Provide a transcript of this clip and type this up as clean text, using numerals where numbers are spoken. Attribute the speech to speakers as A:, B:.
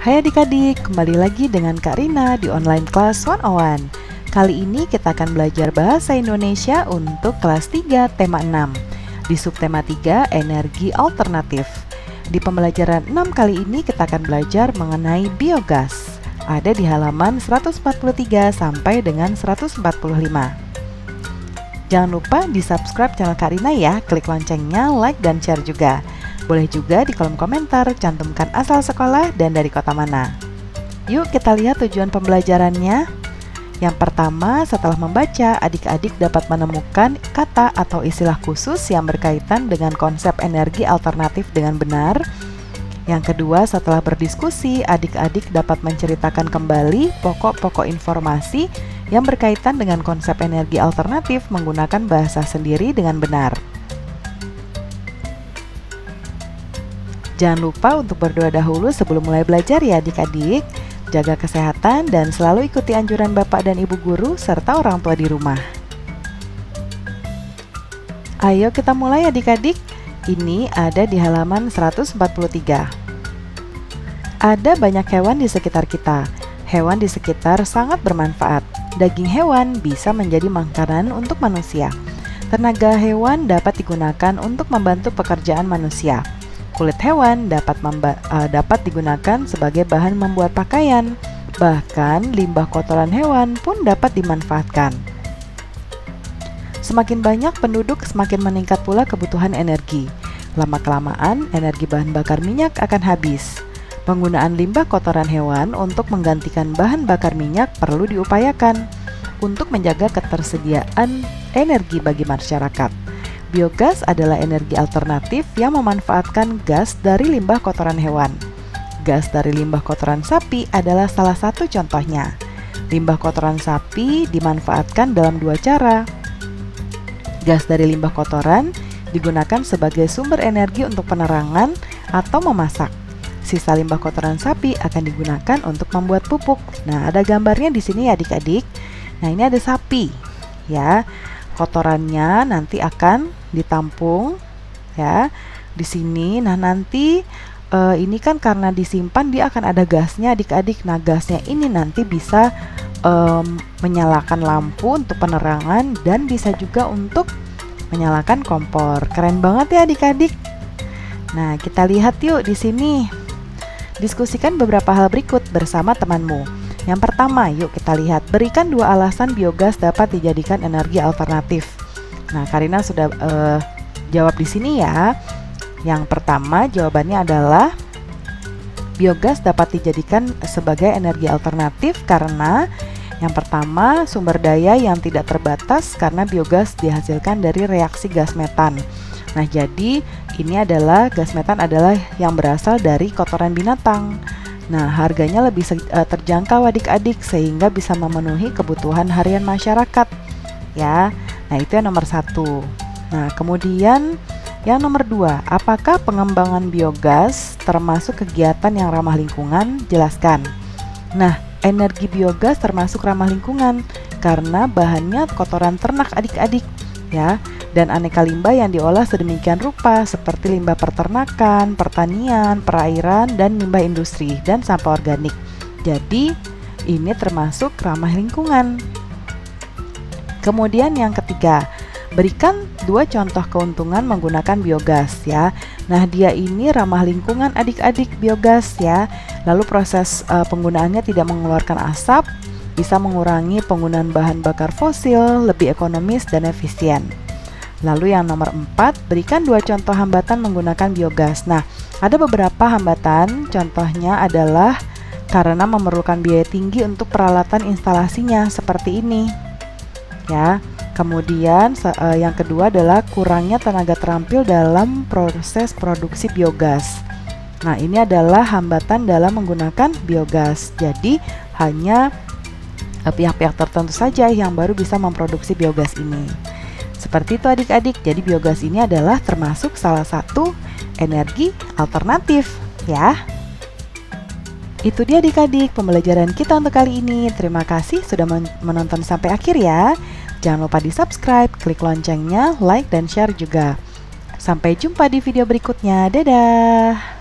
A: Hai adik-adik, kembali lagi dengan Kak Rina di Online Class 101. Kali ini kita akan belajar Bahasa Indonesia untuk kelas 3 tema 6 di subtema 3 energi alternatif. Di pembelajaran 6 kali ini kita akan belajar mengenai biogas. Ada di halaman 143 sampai dengan 145. Jangan lupa di subscribe channel Kak Rina ya, klik loncengnya, like dan share juga. Boleh juga di kolom komentar cantumkan asal sekolah dan dari kota mana. Yuk kita lihat tujuan pembelajarannya. Yang pertama, setelah membaca, adik-adik dapat menemukan kata atau istilah khusus yang berkaitan dengan konsep energi alternatif dengan benar. Yang kedua, setelah berdiskusi, adik-adik dapat menceritakan kembali pokok-pokok informasi yang berkaitan dengan konsep energi alternatif menggunakan bahasa sendiri dengan benar. Jangan lupa untuk berdoa dahulu sebelum mulai belajar ya adik-adik. Jaga kesehatan dan selalu ikuti anjuran Bapak dan Ibu guru serta orang tua di rumah. Ayo kita mulai adik-adik. Ini ada di halaman 143. Ada banyak hewan di sekitar kita. Hewan di sekitar sangat bermanfaat. Daging hewan bisa menjadi makanan untuk manusia. Tenaga hewan dapat digunakan untuk membantu pekerjaan manusia. Kulit hewan dapat digunakan sebagai bahan membuat pakaian. Bahkan limbah kotoran hewan pun dapat dimanfaatkan. Semakin banyak penduduk, semakin meningkat pula kebutuhan energi. Lama-kelamaan, energi bahan bakar minyak akan habis. Penggunaan limbah kotoran hewan untuk menggantikan bahan bakar minyak perlu diupayakan untuk menjaga ketersediaan energi bagi masyarakat. Biogas adalah energi alternatif yang memanfaatkan gas dari limbah kotoran hewan. Gas dari limbah kotoran sapi adalah salah satu contohnya. Limbah kotoran sapi dimanfaatkan dalam dua cara. Gas dari limbah kotoran digunakan sebagai sumber energi untuk penerangan atau memasak. Sisa limbah kotoran sapi akan digunakan untuk membuat pupuk. Nah, ada gambarnya di sini ya adik-adik. Nah, ini ada sapi, ya. Kotorannya nanti akan ditampung ya di sini. Nah, nanti ini kan karena disimpan dia akan ada gasnya adik-adik. Nah, gasnya ini nanti bisa menyalakan lampu untuk penerangan dan bisa juga untuk menyalakan kompor. Keren banget ya adik-adik. Nah, kita lihat yuk di sini. Diskusikan beberapa hal berikut bersama temanmu. Yang pertama, yuk kita lihat, berikan dua alasan biogas dapat dijadikan energi alternatif. Nah, Karina sudah jawab di sini ya. Yang pertama, jawabannya adalah biogas dapat dijadikan sebagai energi alternatif karena yang pertama, sumber daya yang tidak terbatas karena biogas dihasilkan dari reaksi gas metan. Nah, jadi ini adalah gas metan adalah yang berasal dari kotoran binatang. Nah, harganya lebih terjangkau adik-adik sehingga bisa memenuhi kebutuhan harian masyarakat ya. Nah, itu yang nomor satu. Nah, kemudian yang nomor dua, apakah pengembangan biogas termasuk kegiatan yang ramah lingkungan? Jelaskan. Nah, energi biogas termasuk ramah lingkungan karena bahannya kotoran ternak adik-adik ya, dan aneka limbah yang diolah sedemikian rupa seperti limbah peternakan, pertanian, perairan, dan limbah industri dan sampah organik. Jadi ini termasuk ramah lingkungan. Kemudian yang ketiga, berikan dua contoh keuntungan menggunakan biogas ya. Nah, dia ini ramah lingkungan adik-adik biogas ya. Lalu proses penggunaannya tidak mengeluarkan asap, bisa mengurangi penggunaan bahan bakar fosil, lebih ekonomis dan efisien. Lalu yang nomor 4, berikan dua contoh hambatan menggunakan biogas. Nah, ada beberapa hambatan, contohnya adalah karena memerlukan biaya tinggi untuk peralatan instalasinya seperti ini. Ya. Kemudian yang kedua adalah kurangnya tenaga terampil dalam proses produksi biogas. Nah, ini adalah hambatan dalam menggunakan biogas. Jadi, hanya pihak-pihak tertentu saja yang baru bisa memproduksi biogas ini. Seperti itu adik-adik, jadi biogas ini adalah termasuk salah satu energi alternatif ya. Itu dia adik-adik pembelajaran kita untuk kali ini. Terima kasih sudah menonton sampai akhir ya. Jangan lupa di subscribe, klik loncengnya, like dan share juga. Sampai jumpa di video berikutnya, dadah.